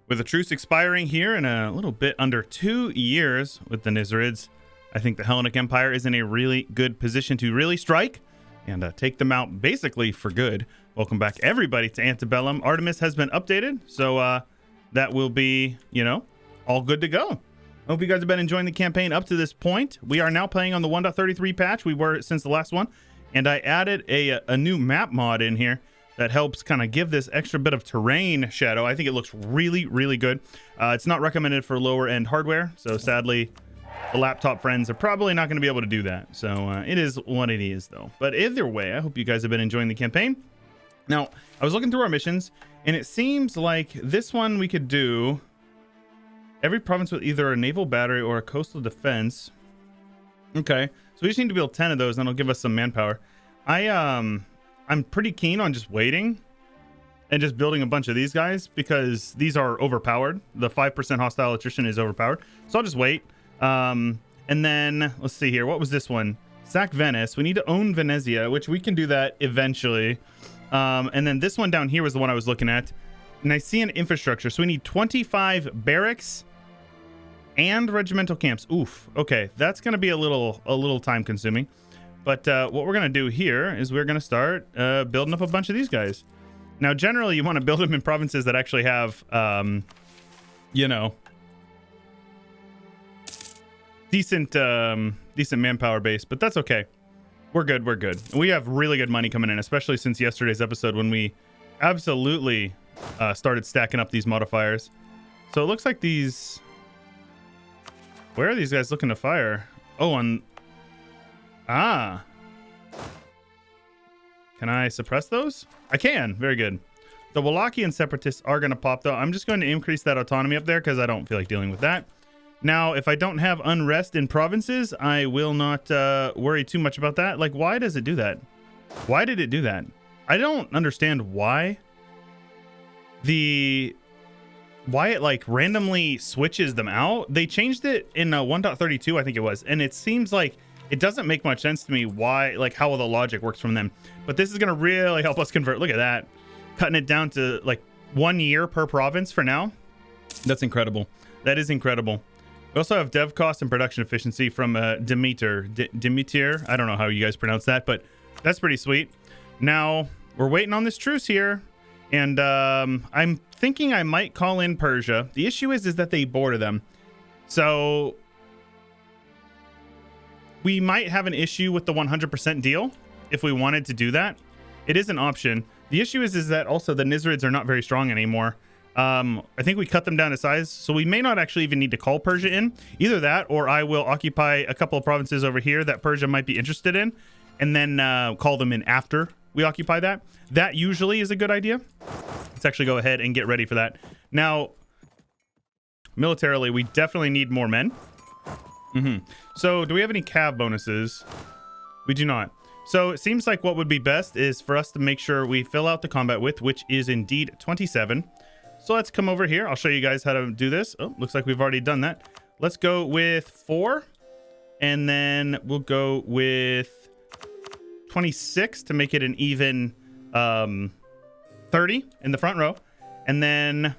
With a truce expiring here in a little bit under 2 years with the Nizarids, I think the Hellenic Empire is in a really good position to really strike and take them out basically for good. Welcome back, everybody, to Ante Bellum. Artemis has been updated, so that will be, all good to go. I hope you guys have been enjoying the campaign up to this point. We are now playing on the 1.33 patch. We were since the last one, and I added a new map mod in here that helps kind of give this extra bit of terrain shadow. I think it looks really, really good. It's not recommended for lower end hardware, so sadly, the laptop friends are probably not going to be able to do that. So it is what it is, though. But either way, I hope you guys have been enjoying the campaign. Now, I was looking through our missions, and it seems like this one we could do every province with either a naval battery or a coastal defense. Okay, so we just need to build 10 of those, and it'll give us some manpower. I'm pretty keen on just waiting and just building a bunch of these guys because these are overpowered. The 5% hostile attrition is overpowered. So I'll just wait. And then let's see here. What was this one? Sack Venice. We need to own Venezia, which we can do that eventually. And then this one down here was the one I was looking at. Nicaean infrastructure. So we need 25 barracks and regimental camps. Oof. Okay, that's going to be a little time consuming. But what we're going to do here is we're going to start building up a bunch of these guys. Now, generally, you want to build them in provinces that actually have, decent manpower base. But that's okay. We're good. We're good. We have really good money coming in, especially since yesterday's episode when we absolutely started stacking up these modifiers. So it looks like these... Where are these guys looking to fire? Oh, on... Ah. Can I suppress those? I can. Very good. The Wallachian separatists are going to pop, though. I'm just going to increase that autonomy up there because I don't feel like dealing with that. Now, if I don't have unrest in provinces, I will not worry too much about that. Like, why does it do that? Why did it do that? I don't understand why. Why it like randomly switches them out. They changed it in 1.32, I think it was, and it seems like it doesn't make much sense to me why, like how the logic works from them. But this is going to really help us convert. Look at that. Cutting it down to like 1 year per province for now. That's incredible. That is incredible. We also have dev cost and production efficiency from Demeter. I don't know how you guys pronounce that, but that's pretty sweet. Now, we're waiting on this truce here. And I'm thinking I might call in Persia. The issue is that they border them. So we might have an issue with the 100% deal if we wanted to do that. It is an option. The issue is that also the Nizarids are not very strong anymore. I think we cut them down to size, so we may not actually even need to call Persia in. Either that, or I will occupy a couple of provinces over here that Persia might be interested in, and then call them in after we occupy that. That usually is a good idea. Let's actually go ahead and get ready for that. Now, militarily, we definitely need more men. So, do we have any cav bonuses? We do not. So, it seems like what would be best is for us to make sure we fill out the combat width, which is indeed 27. So, let's come over here. I'll show you guys how to do this. Oh, looks like we've already done that. Let's go with 4. And then we'll go with 26 to make it an even 30 in the front row. And then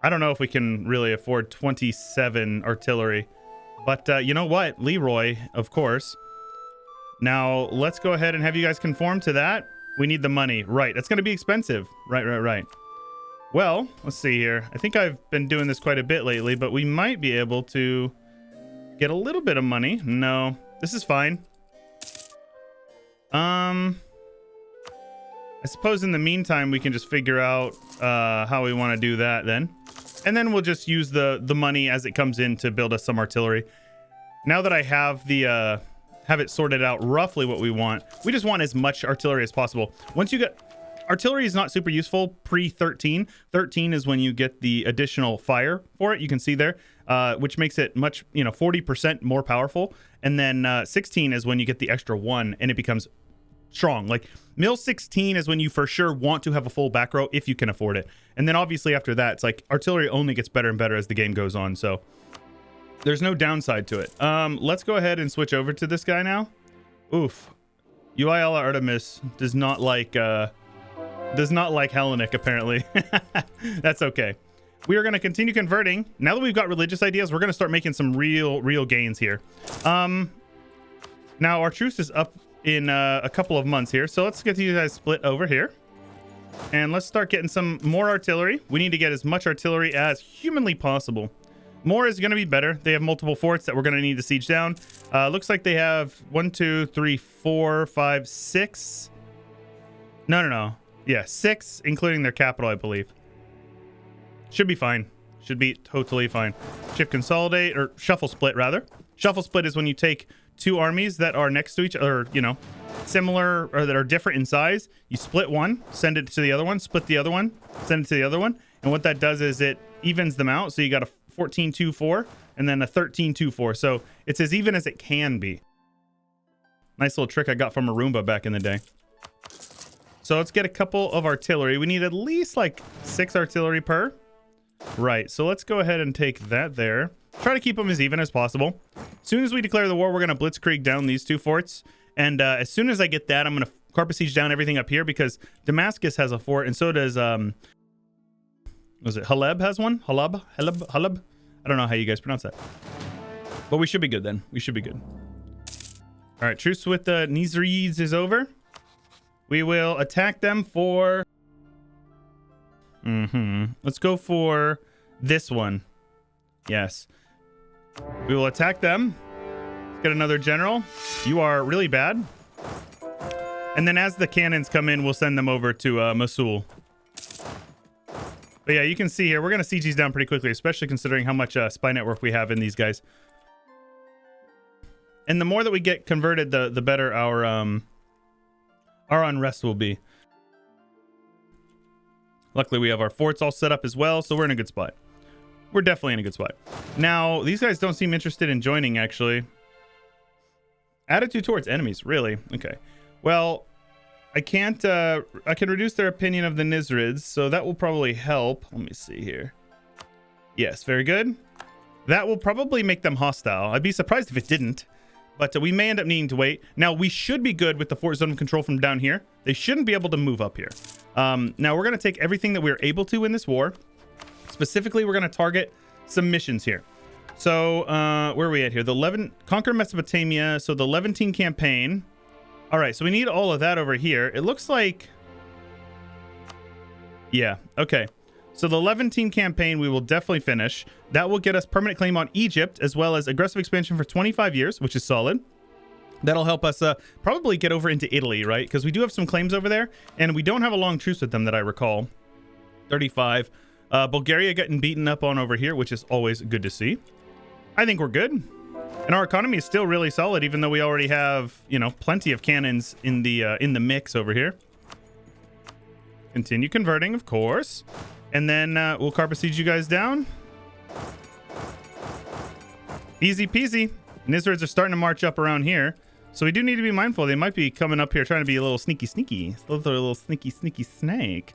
I don't know if we can really afford 27 artillery, but you know what? Leroy, of course. Now let's go ahead and have you guys conform to that. We need the money. Right. That's going to be expensive. Right. Well, let's see here. I think I've been doing this quite a bit lately, but we might be able to get a little bit of money. No, this is fine. I suppose in the meantime, we can just figure out how we want to do that then. And then we'll just use the money as it comes in to build us some artillery. Now that I have the have it sorted out roughly what we want, we just want as much artillery as possible. Once you get... Artillery is not super useful pre-13. 13 is when you get the additional fire for it. You can see there, which makes it much, 40% more powerful. And then 16 is when you get the extra 1 and it becomes strong. Like Mil 16 is when you for sure want to have a full back row if you can afford it. And then obviously after that, it's like artillery only gets better and better as the game goes on. So there's no downside to it. Let's go ahead and switch over to this guy now. Oof. Uiala Artemis does not like Does not like Hellenic, apparently. That's okay. We are going to continue converting. Now that we've got religious ideas, we're going to start making some real gains here. Now, our truce is up in a couple of months here. So let's get you guys split over here. And let's start getting some more artillery. We need to get as much artillery as humanly possible. More is going to be better. They have multiple forts that we're going to need to siege down. Looks like they have 1, 2, 3, 4, 5, 6. No. Yeah, 6, including their capital, I believe. Should be fine. Should be totally fine. Shift consolidate, or shuffle split, rather. Shuffle split is when you take two armies that are next to each other, you know, similar or that are different in size. You split one, send it to the other one, split the other one, send it to the other one. And what that does is it evens them out. So you got a 14-2-4 and then a 13-2-4. So it's as even as it can be. Nice little trick I got from a Roomba back in the day. So let's get a couple of artillery. We need at least like 6 artillery per. Right, so let's go ahead and take that there. Try to keep them as even as possible. As soon as we declare the war, we're going to blitzkrieg down these 2 forts. And as soon as I get that, I'm going to carpet siege down everything up here because Damascus has a fort, and so does, was it Haleb has one? Haleb? I don't know how you guys pronounce that. But we should be good then. We should be good. All right, truce with the Nizrides is over. We will attack them for... Let's go for this one. Yes. We will attack them. Get another general. You are really bad. And then as the cannons come in, we'll send them over to Mosul. But yeah, you can see here, we're going to siege these down pretty quickly, especially considering how much spy network we have in these guys. And the more that we get converted, the better our unrest will be. Luckily, we have our forts all set up as well, so we're in a good spot. We're definitely in a good spot. Now, these guys don't seem interested in joining, actually. Attitude towards enemies, really? Okay. Well, I can't, I can reduce their opinion of the Nizrids, so that will probably help. Let me see here. Yes, very good. That will probably make them hostile. I'd be surprised if it didn't, but we may end up needing to wait. Now, we should be good with the fort zone of control from down here. They shouldn't be able to move up here. Now, we're going to take everything that we're able to in this war. Specifically, we're going to target some missions here. So, where are we at here? The Levant, conquer Mesopotamia. So, the Levantine campaign. All right, so we need all of that over here. It looks like... Yeah, okay. So, the Levantine campaign, we will definitely finish. That will get us permanent claim on Egypt, as well as aggressive expansion for 25 years, which is solid. That'll help us probably get over into Italy, right? Because we do have some claims over there, and we don't have a long truce with them that I recall. 35. Bulgaria getting beaten up on over here, which is always good to see. I think we're good. And our economy is still really solid, even though we already have, you know, plenty of cannons in the mix over here. Continue converting, of course. And then we'll carpet siege you guys down. Easy peasy. Nizrids are starting to march up around here. So we do need to be mindful. They might be coming up here trying to be a little sneaky. Those are a little sneaky snake.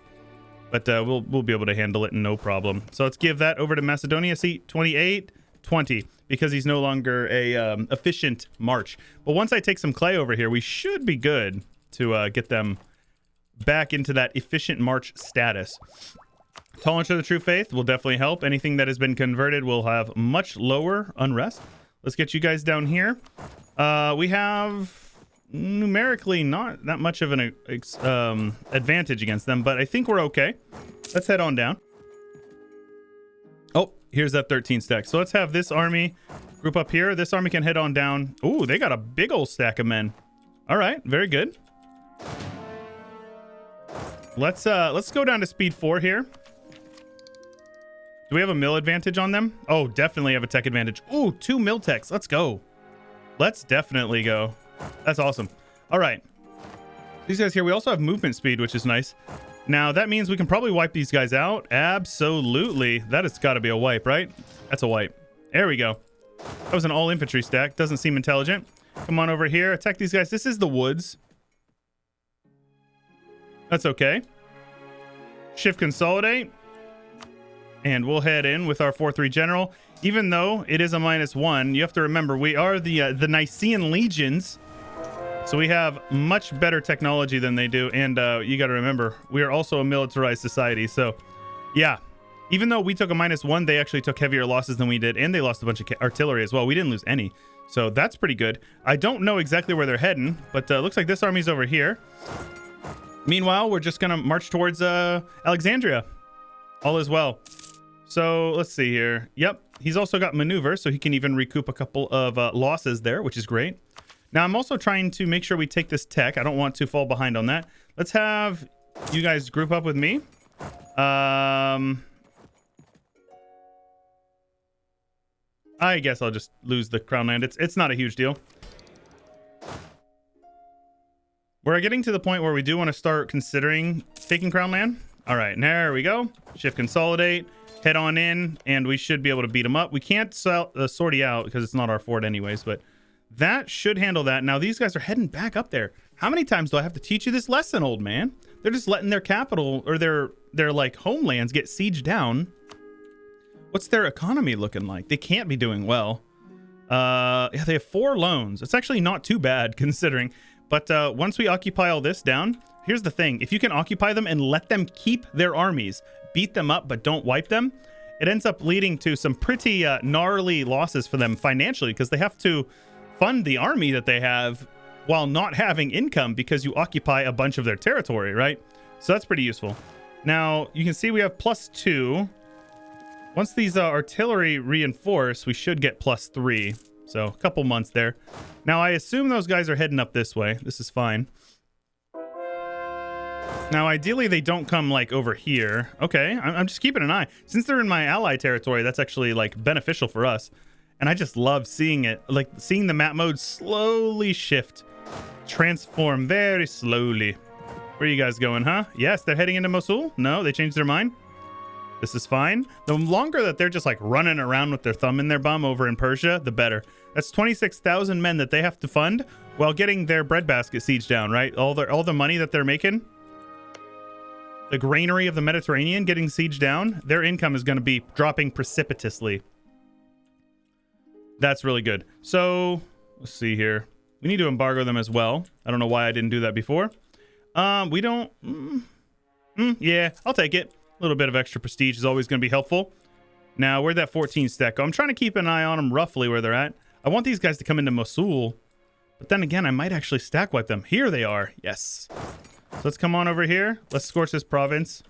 But we'll be able to handle it, no problem. So let's give that over to Macedonia. See, 28, 20, because he's no longer a efficient march. But once I take some clay over here, we should be good to get them back into that efficient march status. Tolerance to the true faith will definitely help. Anything that has been converted will have much lower unrest. Let's get you guys down here. We have numerically not that much of an advantage against them, but I think we're okay. Let's head on down. Oh, here's that 13 stack. So let's have this army group up here. This army can head on down. Ooh, they got a big old stack of men. All right, very good. Let's go down to speed 4 here. Do we have a mill advantage on them? Oh, definitely have a tech advantage. Ooh, 2 mill techs. Let's go. Let's definitely go. That's awesome. All right. These guys here, we also have movement speed, which is nice. Now, that means we can probably wipe these guys out. Absolutely. That has got to be a wipe, right? That's a wipe. There we go. That was an all infantry stack. Doesn't seem intelligent. Come on over here. Attack these guys. This is the woods. That's okay. Shift consolidate. And we'll head in with our 4-3 general. Even though it is a -1, you have to remember we are the Nicaean legions. So we have much better technology than they do. And you got to remember, we are also a militarized society. So yeah, even though we took a -1, they actually took heavier losses than we did. And they lost a bunch of artillery as well. We didn't lose any. So that's pretty good. I don't know exactly where they're heading, but looks like this army's over here. Meanwhile, we're just going to march towards Alexandria. All is well. So let's see here. Yep. He's also got maneuver, so he can even recoup a couple of losses there, which is great. Now, I'm also trying to make sure we take this tech. I don't want to fall behind on that. Let's have you guys group up with me. I guess I'll just lose the crown land. It's not a huge deal. We're getting to the point where we do want to start considering taking crown land. All right, there we go. Shift consolidate, head on in, and we should be able to beat them up. We can't sortie out because it's not our fort anyways, but that should handle that. Now, these guys are heading back up there. How many times do I have to teach you this lesson, old man? They're just letting their capital or their like homelands get sieged down. What's their economy looking like? They can't be doing well. Yeah, they have 4 loans. It's actually not too bad considering. But once we occupy all this down, here's the thing. If you can occupy them and let them keep their armies, beat them up, but don't wipe them, it ends up leading to some pretty gnarly losses for them financially because they have to fund the army that they have while not having income because you occupy a bunch of their territory, right? So that's pretty useful. Now, you can see we have +2. Once these artillery reinforce, we should get +3. So a couple months there. Now, I assume those guys are heading up this way. This is fine. Now, ideally, they don't come, like, over here. Okay, I'm just keeping an eye. Since they're in my ally territory, that's actually, like, beneficial for us. And I just love seeing it. Like, seeing the map mode slowly shift. Transform very slowly. Where are you guys going, huh? Yes, they're heading into Mosul? No, they changed their mind? This is fine. The longer that they're just, like, running around with their thumb in their bum over in Persia, the better. That's 26,000 men that they have to fund while getting their breadbasket sieged down, right? All the money that they're making. The granary of the Mediterranean getting sieged down, their income is going to be dropping precipitously. That's really good. So, let's see here. We need to embargo them as well. I don't know why I didn't do that before. We don't... yeah, I'll take it. A little bit of extra prestige is always going to be helpful. Now, where'd that 14 stack go? I'm trying to keep an eye on them roughly where they're at. I want these guys to come into Mosul. But then again, I might actually stack wipe them. Here they are. Yes. So let's come on over here. Let's scorch this province.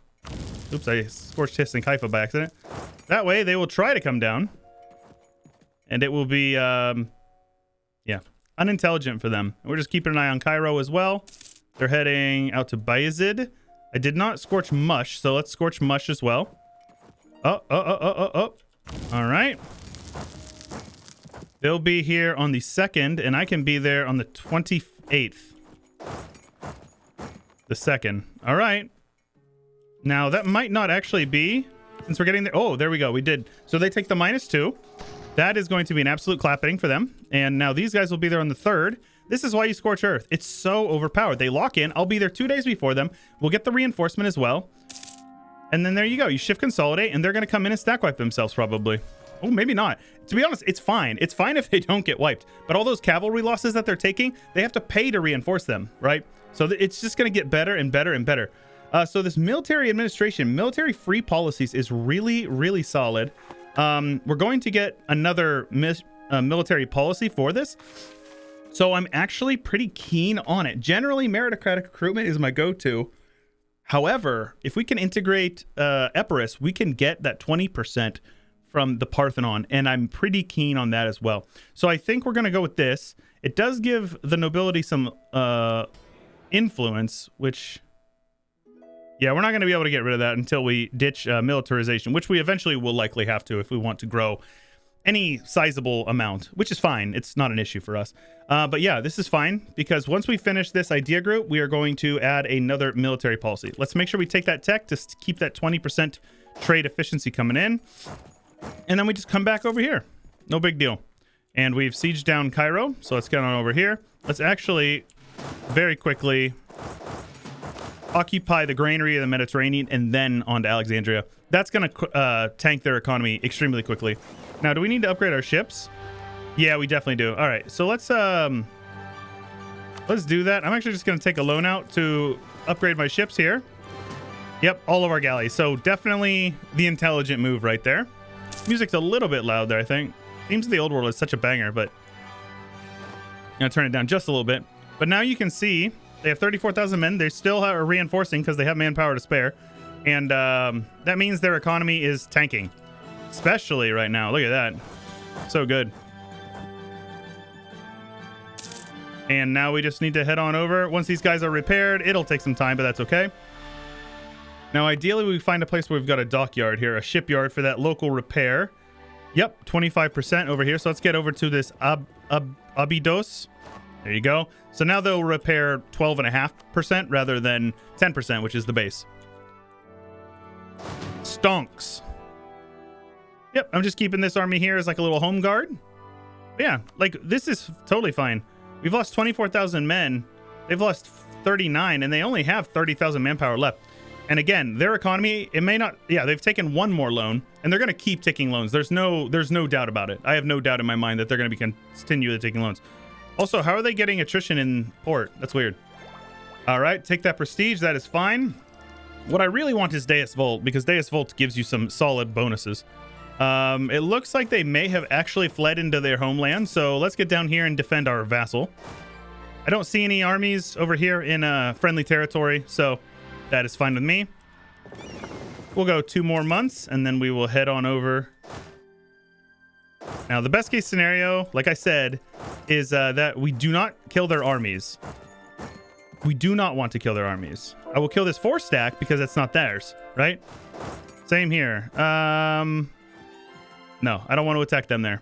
Oops, I scorched Hiss and Kaifa by accident. That way, they will try to come down. And it will be, yeah, unintelligent for them. We're just keeping an eye on Cairo as well. They're heading out to Bayezid. I did not scorch Mush, so let's scorch Mush as well. Oh. All right. They'll be here on the 2nd, and I can be there on the 28th. The 2nd. All right. Now, that might not actually be, since we're getting there. Oh, there we go. We did. So they take the -2. That is going to be an absolute clapping for them. And now these guys will be there on the 3rd. This is why you scorch Earth. It's so overpowered. They lock in. I'll be there 2 days before them. We'll get the reinforcement as well. And then there you go. You shift consolidate, and they're going to come in and stack wipe themselves probably. Oh, maybe not. To be honest, it's fine. It's fine if they don't get wiped. But all those cavalry losses that they're taking, they have to pay to reinforce them, right? So it's just going to get better and better and better. So this military administration, military free policies is really, really solid. We're going to get another military policy for this. So I'm actually pretty keen on it. Generally, meritocratic recruitment is my go-to. However, if we can integrate Epirus, we can get that 20% from the Parthenon, and I'm pretty keen on that as well. So I think we're going to go with this. It does give the nobility some influence, which... yeah, we're not going to be able to get rid of that until we ditch militarization, which we eventually will likely have to if we want to grow any sizable amount, which is fine. It's not an issue for us. But yeah, this is fine because once we finish this idea group, we are going to add another military policy. Let's make sure we take that tech to keep that 20% trade efficiency coming in. And then we just come back over here. No big deal. And we've sieged down Cairo. So let's get on over here. Let's actually very quickly occupy the granary of the Mediterranean and then on to Alexandria. That's going to tank their economy extremely quickly. Now, do we need to upgrade our ships? Yeah, we definitely do. All right, so let's Let's do that. I'm actually just going to take a loan out to upgrade my ships here. Yep, all of our galleys. So definitely the intelligent move right there. Music's a little bit loud there, I think. Themes of the Old World is such a banger, but I'm going to turn it down just a little bit. But now you can see they have 34,000 men. They still are reinforcing because they have manpower to spare. And that means their economy is tanking, especially right now. Look at that. So good. And now we just need to head on over. Once these guys are repaired, it'll take some time, but that's okay. Now, ideally, we find a place where we've got a dockyard here, a shipyard for that local repair. Yep, 25% over here. So let's get over to this Abydos. There you go. So now they'll repair 12.5% rather than 10%, which is the base. Stonks. Yep, I'm just keeping this army here as like a little home guard. But yeah, like this is totally fine. We've lost 24,000 men. They've lost 39, and they only have 30,000 manpower left. And again, their economy, it may not... Yeah, they've taken one more loan, and they're going to keep taking loans. There's no doubt about it. I have no doubt in my mind that they're going to be continually taking loans. Also, how are they getting attrition in port? That's weird. All right, take that prestige. That is fine. What I really want is Deus Vult, because Deus Vult gives you some solid bonuses. It looks like they may have actually fled into their homeland, so let's get down here and defend our vassal. I don't see any armies over here in friendly territory, so that is fine with me. We'll go 2 more months, and then we will head on over. Now, the best case scenario, like I said, is that we do not kill their armies. We do not want to kill their armies. I will kill this 4 stack because it's not theirs, right? Same here. No, I don't want to attack them there.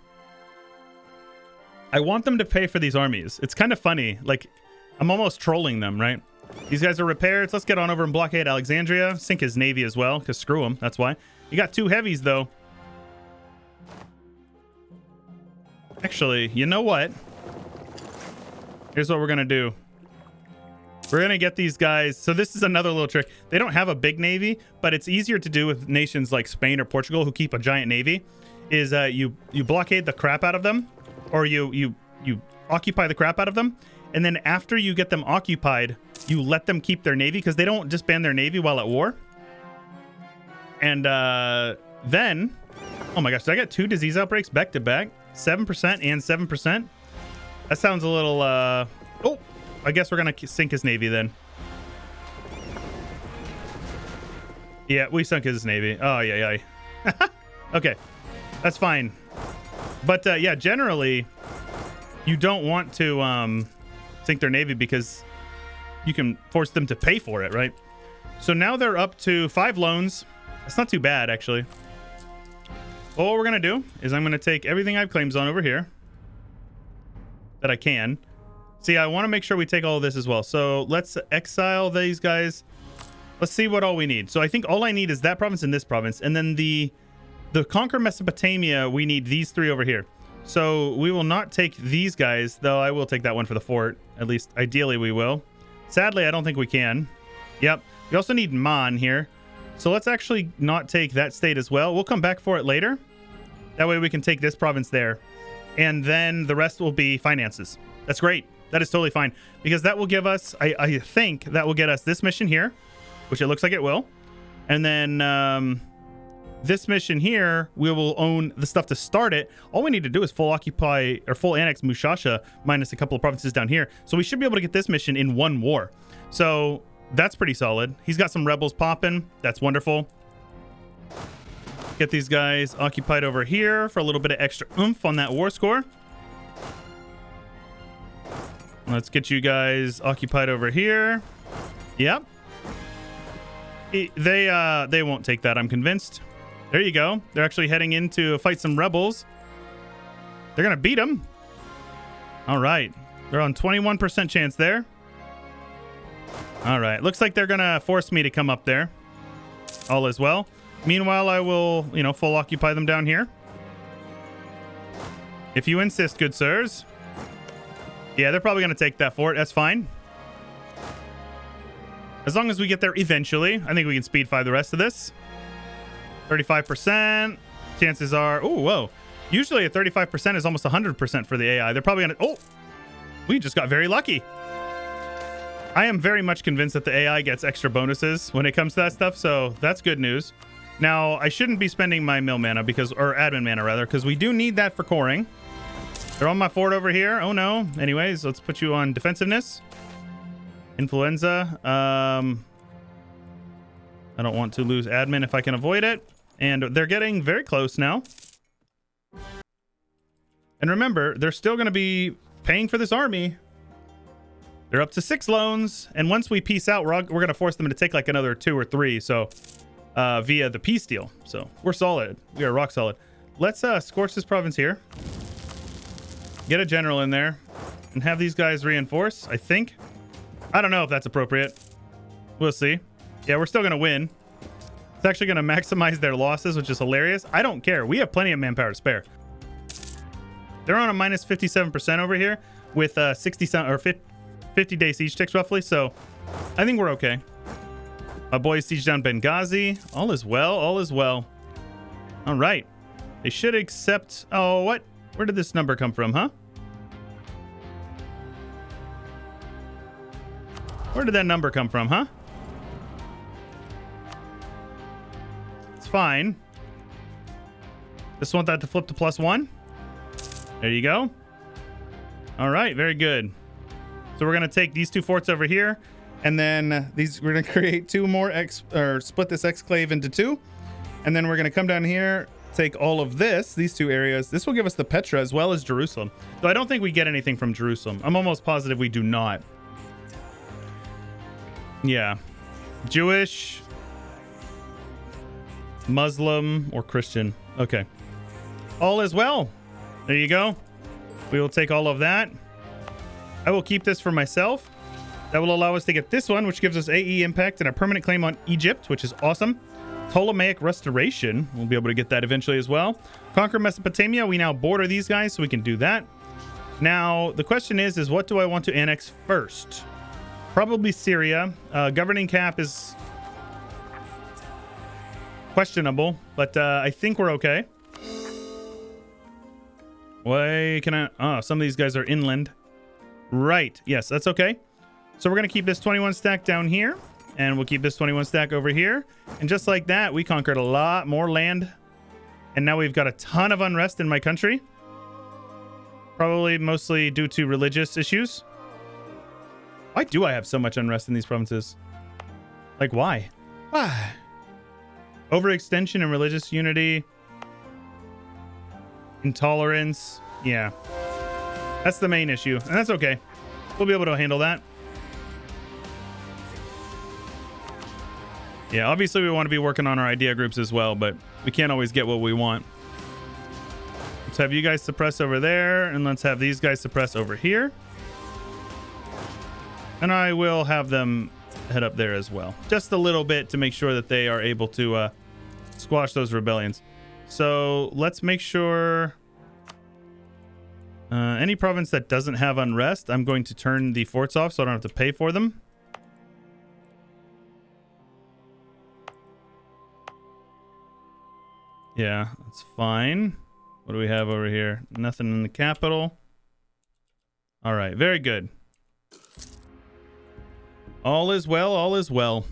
I want them to pay for these armies. It's kind of funny. Like, I'm almost trolling them, right? These guys are repaired. So let's get on over and blockade Alexandria. Sink his navy as well, because screw him. That's why. You got 2 heavies, though. Actually, you know what? Here's what we're going to do. We're going to get these guys. So this is another little trick. They don't have a big navy, but it's easier to do with nations like Spain or Portugal who keep a giant navy. Is you blockade the crap out of them, or you occupy the crap out of them, and then after you get them occupied, you let them keep their navy, because they don't disband their navy while at war. And then, oh my gosh, did I get 2 disease outbreaks back to back? 7% and 7%. That sounds a little. Oh, I guess we're gonna sink his navy then. Yeah, we sunk his navy. Oh yeah. Okay. That's fine. But yeah, generally, you don't want to sink their navy because you can force them to pay for it, right? So now they're up to 5 loans. That's not too bad, actually. Well, what we're going to do is I'm going to take everything I have claims on over here that I can. See, I want to make sure we take all of this as well. So let's exile these guys. Let's see what all we need. So I think all I need is that province and this province. And then the conquer Mesopotamia, we need these 3 over here. So we will not take these guys, though I will take that one for the fort. At least, ideally, we will. Sadly, I don't think we can. Yep. We also need Man here. So let's actually not take that state as well. We'll come back for it later. That way we can take this province there. And then the rest will be finances. That's great. That is totally fine. Because that will give us, I think, that will get us this mission here, which it looks like it will. And then... this mission here, we will own the stuff to start it. All we need to do is full occupy or full annex Mushasha minus a couple of provinces down here. So we should be able to get this mission in 1 war. So that's pretty solid. He's got some rebels popping. That's wonderful. Get these guys occupied over here for a little bit of extra oomph on that war score. Let's get you guys occupied over here. Yep. They won't take that, I'm convinced. There you go. They're actually heading in to fight some rebels. They're going to beat them. All right. They're on 21% chance there. All right. Looks like they're going to force me to come up there. All is well. Meanwhile, I will, full occupy them down here. If you insist, good sirs. Yeah, they're probably going to take that fort. That's fine. As long as we get there eventually, I think we can speed 5 the rest of this. 35%. Chances are... Oh, whoa. Usually a 35% is almost 100% for the AI. They're probably going to... Oh! We just got very lucky. I am very much convinced that the AI gets extra bonuses when it comes to that stuff, so that's good news. Now, I shouldn't be spending my mill mana or admin mana rather, because we do need that for coring. They're on my fort over here. Oh no. Anyways, let's put you on defensiveness. Influenza. I don't want to lose admin if I can avoid it. And they're getting very close now. And remember, they're still going to be paying for this army. They're up to 6 loans, and once we peace out, we're going to force them to take like another 2 or 3, so via the peace deal. So we're solid. We are rock solid. Let's scorch this province here. Get a general in there and have these guys reinforce, I think. I don't know if that's appropriate. We'll see. Yeah, we're still going to win. It's actually going to maximize their losses, which is hilarious. I don't care. We have plenty of manpower to spare. They're on a minus 57% over here with 50-day siege ticks roughly, so I think we're okay. My boys siege down Benghazi. All is well. All is well. All right. They should accept... Oh, what? Where did this number come from, huh? Where did that number come from, huh? It's fine. Just want that to flip to +1. There you go. All right. Very good. So we're going to take these 2 forts over here, and then we're going to create 2 more split this exclave into 2. And then we're going to come down here, take all of these 2 areas. This will give us the Petra as well as Jerusalem. Though I don't think we get anything from Jerusalem. I'm almost positive we do not. Yeah. Jewish, Muslim, or Christian. Okay. All is well. There you go. We will take all of that. I will keep this for myself. That will allow us to get this one, which gives us AE impact and a permanent claim on Egypt, which is awesome. Ptolemaic Restoration. We'll be able to get that eventually as well. Conquer Mesopotamia. We now border these guys, so we can do that. Now, the question is what do I want to annex first? Probably Syria. Governing cap is questionable, but I think we're okay. Why can I... Oh, some of these guys are inland. Right. Yes, that's okay. So we're going to keep this 21 stack down here, and we'll keep this 21 stack over here. And just like that, we conquered a lot more land. And now we've got a ton of unrest in my country. Probably mostly due to religious issues. Why do I have so much unrest in these provinces? Like, why? Why? Overextension and religious unity. Intolerance. Yeah. That's the main issue, and that's okay. We'll be able to handle that. Yeah, obviously we want to be working on our idea groups as well, but we can't always get what we want. Let's have you guys suppress over there, and let's have these guys suppress over here. And I will have them head up there as well. Just a little bit to make sure that they are able to squash those rebellions. So let's make sure... any province that doesn't have unrest, I'm going to turn the forts off so I don't have to pay for them. Yeah, that's fine. What do we have over here? Nothing in the capital. All right, very good. All is well, all is well.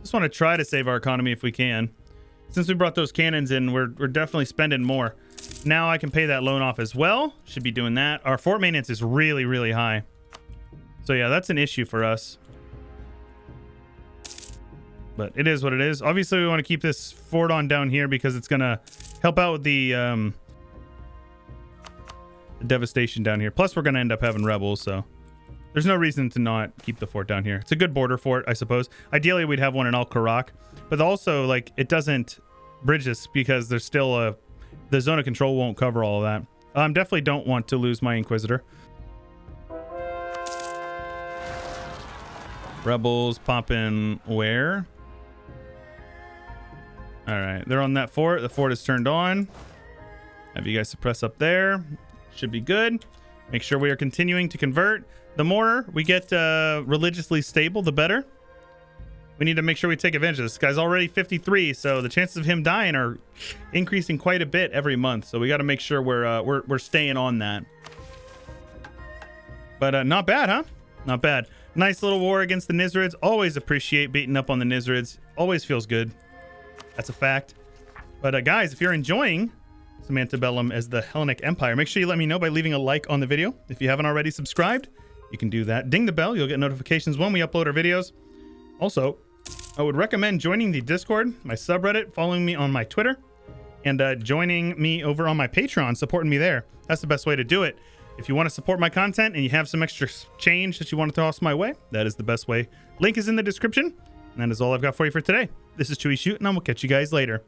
Just want to try to save our economy if we can. Since we brought those cannons in, we're definitely spending more. Now I can pay that loan off as well. Should be doing that. Our fort maintenance is really, really high. So yeah, that's an issue for us. But it is what it is. Obviously, we want to keep this fort on down here because it's going to help out with the devastation down here. Plus, we're going to end up having rebels, so there's no reason to not keep the fort down here. It's a good border fort, I suppose. Ideally, we'd have one in Al-Karak, but also, like, it doesn't bridge this because there's still the zone of control won't cover all of that. Definitely don't want to lose my Inquisitor. Rebels popping where? All right, they're on that fort. The fort is turned on. Have you guys suppress up there. Should be good. Make sure we are continuing to convert. The more we get religiously stable, the better. We need to make sure we take advantage of this. This guy's already 53, so the chances of him dying are increasing quite a bit every month. So we got to make sure we're staying on that. But not bad, huh? Not bad. Nice little war against the Nizrids. Always appreciate beating up on the Nizrids. Always feels good. That's a fact. But guys, if you're enjoying some Ante Bellum as the Hellenic Empire, make sure you let me know by leaving a like on the video. If you haven't already subscribed, you can do that. Ding the bell. You'll get notifications when we upload our videos. Also, I would recommend joining the Discord, my subreddit, following me on my Twitter, and joining me over on my Patreon, supporting me there. That's the best way to do it. If you want to support my content and you have some extra change that you want to toss my way, that is the best way. Link is in the description. And that is all I've got for you for today. This is Chewyshoot, and I will catch you guys later.